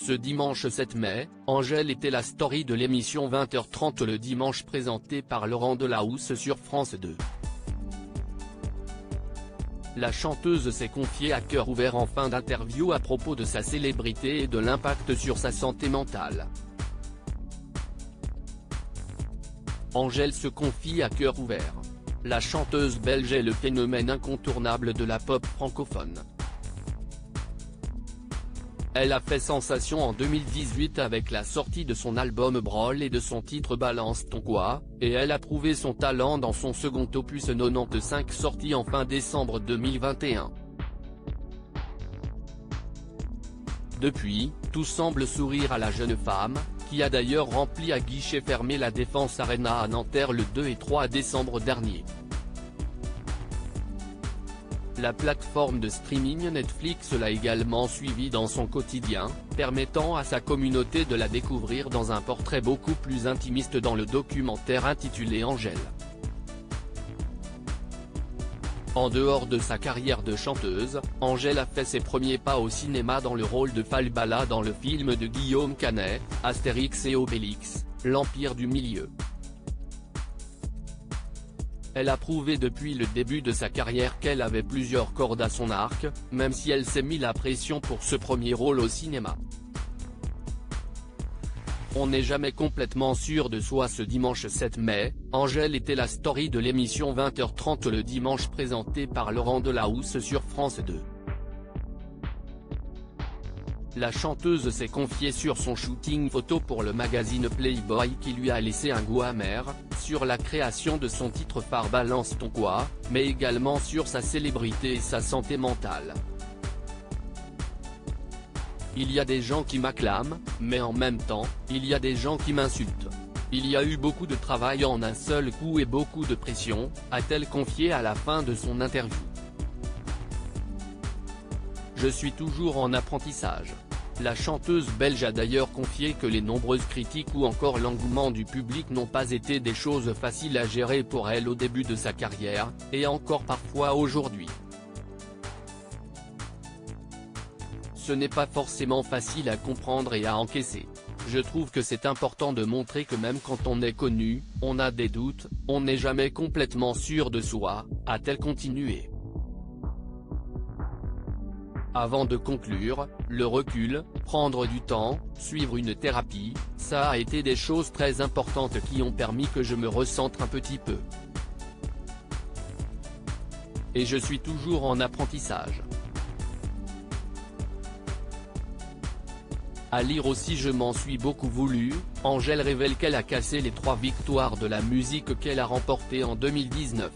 Ce dimanche 7 mai, Angèle était la story de l'émission 20h30 le dimanche présentée par Laurent Delahousse sur France 2. La chanteuse s'est confiée à cœur ouvert en fin d'interview à propos de sa célébrité et de l'impact sur sa santé mentale. Angèle se confie à cœur ouvert. La chanteuse belge est le phénomène incontournable de la pop francophone. Elle a fait sensation en 2018 avec la sortie de son album Brawl et de son titre Balance ton quoi, et elle a prouvé son talent dans son second opus 95 sorti en fin décembre 2021. Depuis, tout semble sourire à la jeune femme, qui a d'ailleurs rempli à guichet fermé la Défense Arena à Nanterre le 2 et 3 décembre dernier. La plateforme de streaming Netflix l'a également suivi dans son quotidien, permettant à sa communauté de la découvrir dans un portrait beaucoup plus intimiste dans le documentaire intitulé Angèle. En dehors de sa carrière de chanteuse, Angèle a fait ses premiers pas au cinéma dans le rôle de Falbala dans le film de Guillaume Canet, Astérix et Obélix, l'Empire du Milieu. Elle a prouvé depuis le début de sa carrière qu'elle avait plusieurs cordes à son arc, même si elle s'est mis la pression pour ce premier rôle au cinéma. On n'est jamais complètement sûr de soi. Ce dimanche 7 mai, Angèle était la story de l'émission 20h30 le dimanche présentée par Laurent Delahousse sur France 2. La chanteuse s'est confiée sur son shooting photo pour le magazine Playboy qui lui a laissé un goût amer, sur la création de son titre phare Balance ton quoi, mais également sur sa célébrité et sa santé mentale. Il y a des gens qui m'acclament, mais en même temps, il y a des gens qui m'insultent. Il y a eu beaucoup de travail en un seul coup et beaucoup de pression, a-t-elle confié à la fin de son interview. Je suis toujours en apprentissage. La chanteuse belge a d'ailleurs confié que les nombreuses critiques ou encore l'engouement du public n'ont pas été des choses faciles à gérer pour elle au début de sa carrière, et encore parfois aujourd'hui. Ce n'est pas forcément facile à comprendre et à encaisser. Je trouve que c'est important de montrer que même quand on est connu, on a des doutes, on n'est jamais complètement sûr de soi, a-t-elle continué. Avant de conclure, le recul, prendre du temps, suivre une thérapie, ça a été des choses très importantes qui ont permis que je me recentre un petit peu. Et je suis toujours en apprentissage. À lire aussi je m'en suis beaucoup voulu, Angèle révèle qu'elle a cassé les 3 victoires de la musique qu'elle a remportées en 2019.